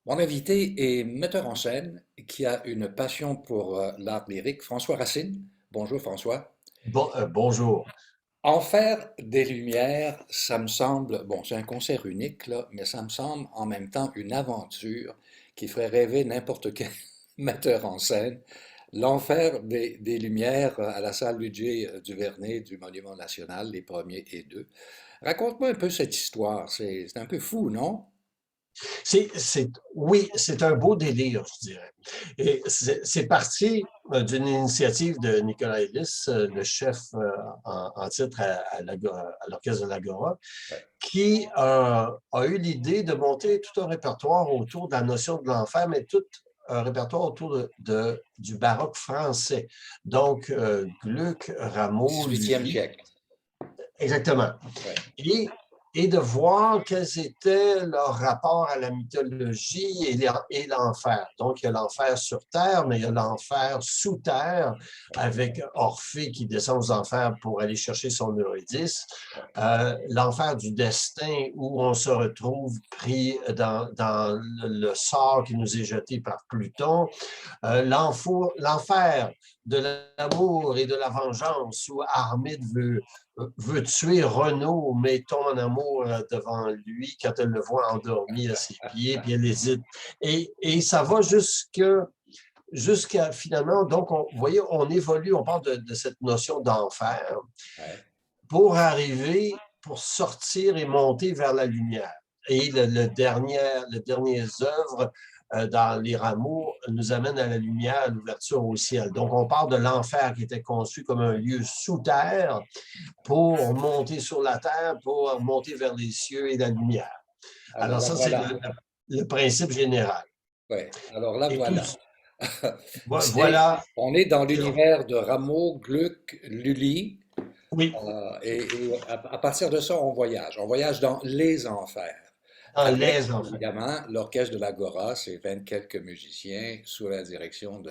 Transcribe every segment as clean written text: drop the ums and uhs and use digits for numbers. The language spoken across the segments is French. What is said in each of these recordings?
Mon invité est metteur en scène qui a une passion pour l'art lyrique, François Racine. Bonjour François. Bonjour. En faire des lumières, ça me semble, bon, c'est un concert unique là, mais ça me semble en même temps une aventure qui ferait rêver n'importe quel metteur en scène. L'enfer des lumières à la salle Ludger du Vernet du Monument National, les premiers et deux. Raconte-moi un peu cette histoire, c'est un peu fou, non? Oui, c'est un beau délire, je dirais. Et c'est parti d'une initiative de Nicolas Ellis, le chef en titre à l'Orchestre de l'Agora, Ouais. qui a eu l'idée de monter tout un répertoire autour de la notion de l'enfer, mais tout un répertoire autour du baroque français. Donc, Gluck, Rameau, 18e Lully, siècle. exactement. Ouais. et, et de voir quels étaient leurs rapports à la mythologie et l'enfer. Donc, il y a l'enfer sur Terre, mais il y a l'enfer sous Terre, avec Orphée qui descend aux enfers pour aller chercher son Eurydice. L'enfer du destin, où on se retrouve pris dans le sort qui nous est jeté par Pluton. L'enfer de l'amour et de la vengeance, où Armide veut tuer Renaud, mais tombe en amour devant lui quand elle le voit endormi à ses pieds, puis elle hésite. Et ça va jusqu'à finalement, donc, vous voyez, on évolue, on parle de cette notion d'enfer Ouais. pour sortir et monter vers la lumière. Et les dernières œuvres dans les rameaux nous amènent à la lumière, à l'ouverture au ciel. Donc, on part de l'enfer qui était conçu comme un lieu sous terre pour monter sur la terre, pour monter vers les cieux et la lumière. Alors Alors, là, ça, c'est voilà. le principe général. Ouais. Alors là, Et tout, voilà. voilà, On est dans l'univers de Rameau, Gluck, Lully, oui, et à partir de ça, on voyage. On voyage dans les enfers. dans Avec, les enfants. évidemment, l'orchestre de l'Agora, c'est 20 quelques musiciens sous la direction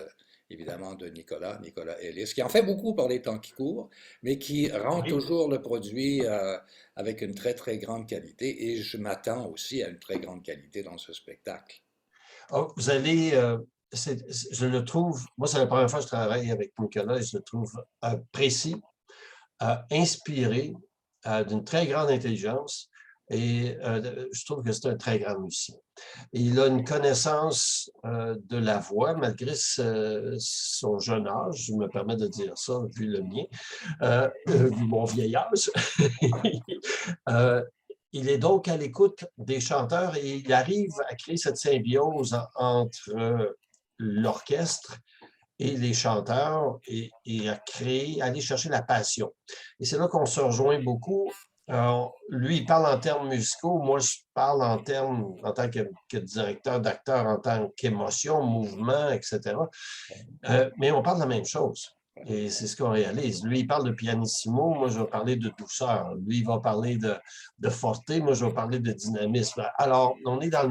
évidemment, de Nicolas Ellis, qui en fait beaucoup par les temps qui courent, mais qui rend Oui. toujours le produit avec une très, très grande qualité. Et je m'attends aussi à une très grande qualité dans ce spectacle. Oh, vous allez, je le trouve, moi, c'est la première fois que je travaille avec Nicolas et je le trouve précis, inspiré, d'une très grande intelligence et je trouve que c'est un très grand musicien. Et il a une connaissance de la voix, malgré son jeune âge, je me permets de dire ça, vu le mien, vu mon vieil âge. Euh, il est donc à l'écoute des chanteurs et il arrive à créer cette symbiose entre l'orchestre et les chanteurs et à créer, à aller chercher la passion. Et c'est là qu'on se rejoint beaucoup. Lui, il parle en termes musicaux, moi, je parle en termes, en tant que directeur d'acteur, en tant qu'émotion, mouvement, etc. Mais on parle de la même chose. Et c'est ce qu'on réalise. Lui, il parle de pianissimo, moi, je vais parler de douceur. Lui, il va parler de forte, moi, je vais parler de dynamisme. Alors, on est dans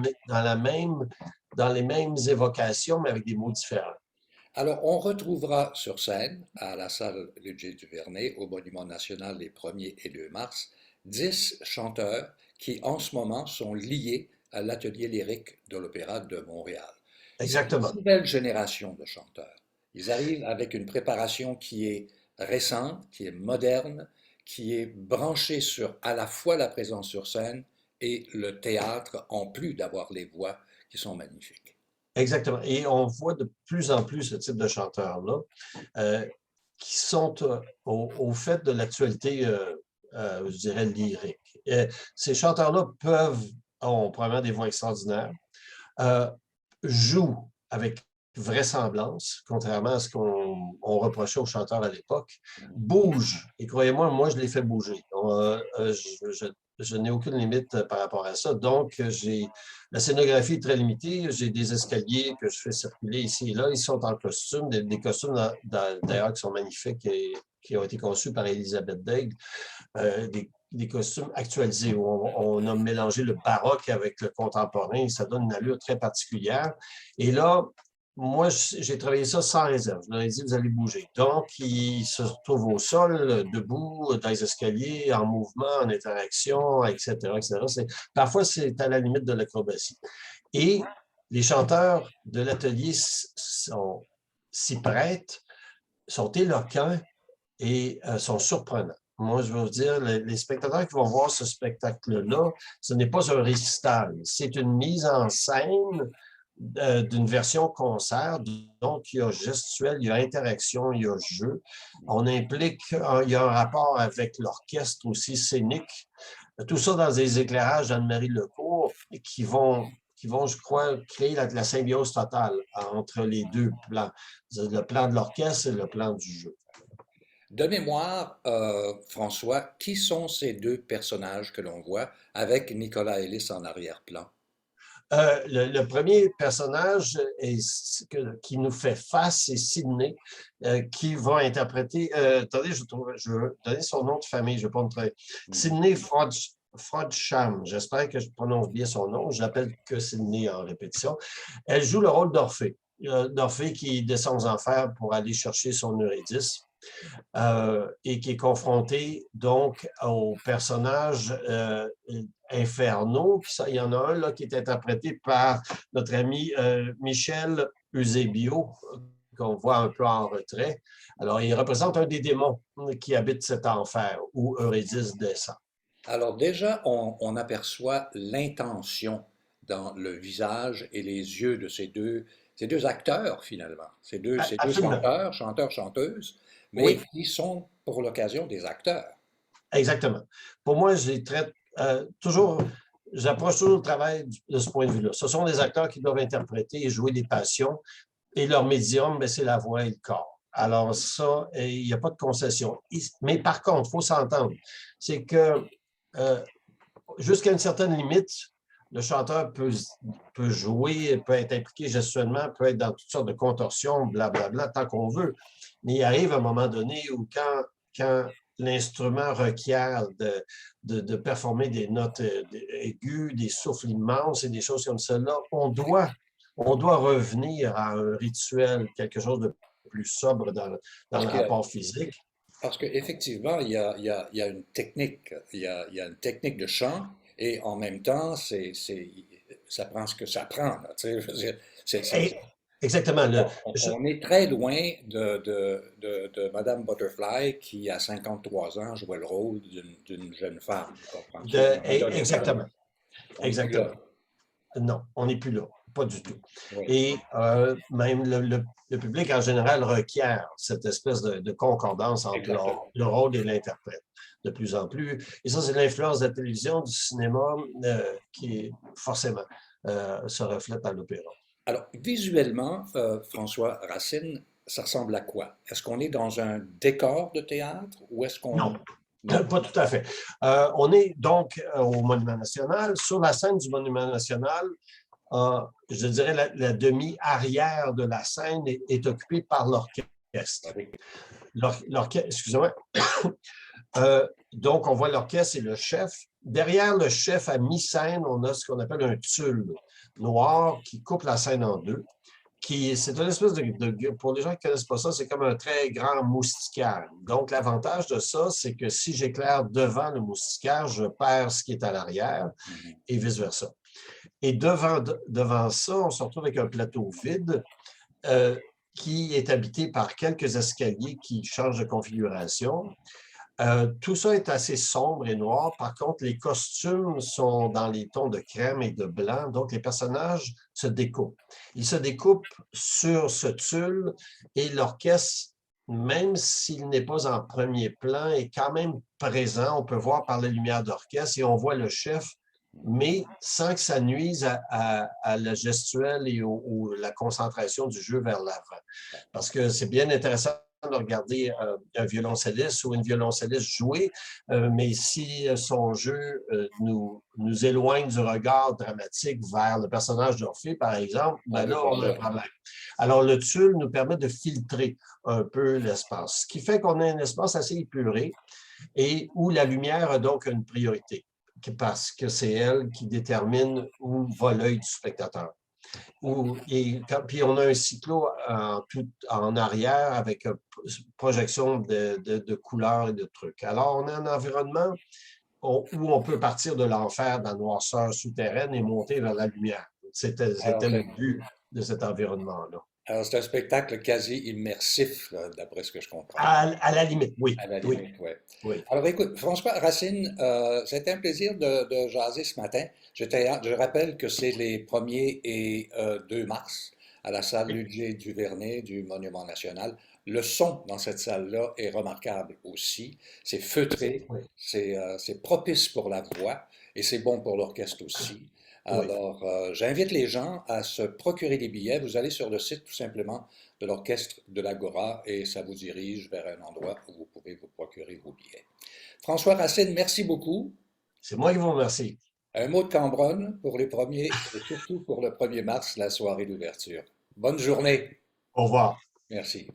les mêmes évocations, mais avec des mots différents. Alors, on retrouvera sur scène, à la salle Ludger du Vernet, au Monument National les 1er et 2 mars, 10 chanteurs qui, en ce moment, sont liés à l'Atelier lyrique de l'Opéra de Montréal. C'est une Exactement. nouvelle génération de chanteurs. Ils arrivent avec une préparation qui est récente, qui est moderne, qui est branchée sur à la fois la présence sur scène et le théâtre, en plus d'avoir les voix qui sont magnifiques. Exactement. Et on voit de plus en plus ce type de chanteurs-là euh, qui sont au fait de l'actualité, je dirais, lyrique. Ces chanteurs-là ont probablement des voix extraordinaires, euh, jouent avec vraisemblance, contrairement à ce qu'on reprochait aux chanteurs à l'époque, bougent. Et croyez-moi, moi, je les fais bouger. Je n'ai aucune limite par rapport à ça. Donc, la scénographie est très limitée. J'ai des escaliers que je fais circuler ici et là. Ils sont en costume, des costumes d'ailleurs qui sont magnifiques et qui ont été conçus par Elisabeth Daigle, des costumes actualisés où on a mélangé le baroque avec le contemporain. Ça donne une allure très particulière. Et là, moi, j'ai travaillé ça sans réserve. Je leur ai dit, vous allez bouger. Donc, ils se retrouvent au sol, debout, dans les escaliers, en mouvement, en interaction, etc., etc. Parfois, c'est à la limite de l'acrobatie. Et Les chanteurs de l'atelier s'y prêtent, sont éloquents et sont surprenants. Moi, je veux vous dire, les spectateurs qui vont voir ce spectacle-là, ce n'est pas un récital, c'est une mise en scène d'une version concert. Donc, il y a gestuel, il y a interaction, il y a jeu. On implique, il y a un rapport avec l'orchestre aussi scénique. Tout ça dans des éclairages d'Anne-Marie Lecourt qui vont, je crois, créer la symbiose totale entre les deux plans, le plan de l'orchestre et le plan du jeu. De mémoire, François, qui sont ces deux personnages que l'on voit avec Nicolas Ellis en arrière-plan? Le premier personnage qui nous fait face, c'est Sidney, qui va interpréter. Attendez, je veux donner son nom de famille, je ne vais pas me tromper. Mhm. Sidney Frodsham, j'espère que je prononce bien son nom, je l'appelle que Sidney en répétition. Elle joue le rôle d'Orphée, d'Orphée qui descend aux enfers pour aller chercher son Eurydice. Et qui est confronté donc aux personnages infernaux. Il y en a un là, qui est interprété par notre ami Michel Eusebio, qu'on voit un peu en retrait. Alors, il représente un des démons qui habite cet enfer où Eurydice descend. Alors déjà, on aperçoit l'intention dans le visage et les yeux de ces deux acteurs finalement, ces deux Absolument. chanteurs, chanteurs, chanteuses, mais Oui, qui sont pour l'occasion des acteurs. exactement. Pour moi, j'approche toujours le travail de ce point de vue-là. Ce sont des acteurs qui doivent interpréter et jouer des passions. Et leur médium, ben, c'est la voix et le corps. Alors ça, il n'y a pas de concession. Mais par contre, il faut s'entendre, c'est que euh, jusqu'à une certaine limite, le chanteur peut jouer, peut être impliqué gestuellement, peut être dans toutes sortes de contorsions, blablabla, tant qu'on veut. Mais il arrive un moment donné où quand l'instrument requiert de performer des notes aiguës, des souffles immenses et des choses comme cela, on doit revenir à un rituel, quelque chose de plus sobre dans Parce le que, rapport physique. parce qu'effectivement, il y a une technique, il y a une technique de chant, et en même temps, ça prend ce que ça prend, là, tu sais, je veux dire, Et exactement. on est très loin de Madame Butterfly qui, à 53 ans, jouait le rôle d'une jeune femme, comprends-tu, d'une adolescente. exactement. On n'est plus là. Exactement. Non, on n'est plus là. Pas du tout. Oui. Et même le public en général requiert cette espèce de concordance entre Exactement. le rôle et l'interprète de plus en plus. Et ça, c'est l'influence de la télévision, du cinéma, qui forcément se reflète à l'opéra. Alors, visuellement, François Racine, ça ressemble à quoi? Est-ce qu'on est dans un décor de théâtre ou est-ce Non, qu'on... Non. pas tout à fait. On est donc au Monument national. Sur la scène du Monument national, je dirais la demi-arrière de la scène est occupée par l'orchestre. Avec- L'orchestre, excusez-moi. Donc, on voit l'orchestre et le chef. Derrière le chef, à mi-scène, on a ce qu'on appelle un tulle noir qui coupe la scène en deux. C'est une espèce pour les gens qui ne connaissent pas ça, c'est comme un très grand moustiquaire. Donc, l'avantage de ça, c'est que si j'éclaire devant le moustiquaire, je perds ce qui est à l'arrière Mhm. et vice-versa. Et devant ça, on se retrouve avec un plateau vide euh, qui est habité par quelques escaliers qui changent de configuration. Tout ça est assez sombre et noir. Par contre, les costumes sont dans les tons de crème et de blanc, donc les personnages se découpent. Ils se découpent sur ce tulle et l'orchestre, même s'il n'est pas en premier plan, est quand même présent. On peut voir par la lumière d'orchestre et on voit le chef, mais sans que ça nuise à la gestuelle et la concentration du jeu vers l'avant. Parce que c'est bien intéressant de regarder un violoncelliste ou une violoncelliste jouer, mais si son jeu nous éloigne du regard dramatique vers le personnage d'Orphée, par exemple, On ben veut là, pas on a un ça. problème. Alors, le tulle nous permet de filtrer un peu l'espace, ce qui fait qu'on a un espace assez épuré et où la lumière a donc une priorité, parce que c'est elle qui détermine où va l'œil du spectateur. Puis on a un cyclo en arrière avec projection de couleurs et de trucs. Alors, on a un environnement où on peut partir de l'enfer, de la noirceur souterraine et monter vers la lumière. C'était le but de cet environnement-là. Alors, c'est un spectacle quasi immersif, là, d'après ce que je comprends. À la limite, oui, À la oui, limite, oui. oui. Alors, écoute, François Racine, c'était un plaisir de jaser ce matin. Je rappelle que c'est les 1er et 2 mars à la salle Oui, Ludger-Duvernay du Monument national. Le son dans cette salle-là est remarquable aussi. C'est feutré, oui, c'est propice pour la voix et c'est bon pour l'orchestre aussi. oui. Alors, j'invite les gens à se procurer des billets. Vous allez sur le site tout simplement de l'orchestre de l'Agora et ça vous dirige vers un endroit où vous pouvez vous procurer vos billets. François Racine, merci beaucoup. C'est moi qui vous remercie. Un mot de Cambronne pour les premiers et surtout pour le 1er mars, la soirée d'ouverture. Bonne journée. Au revoir. Merci.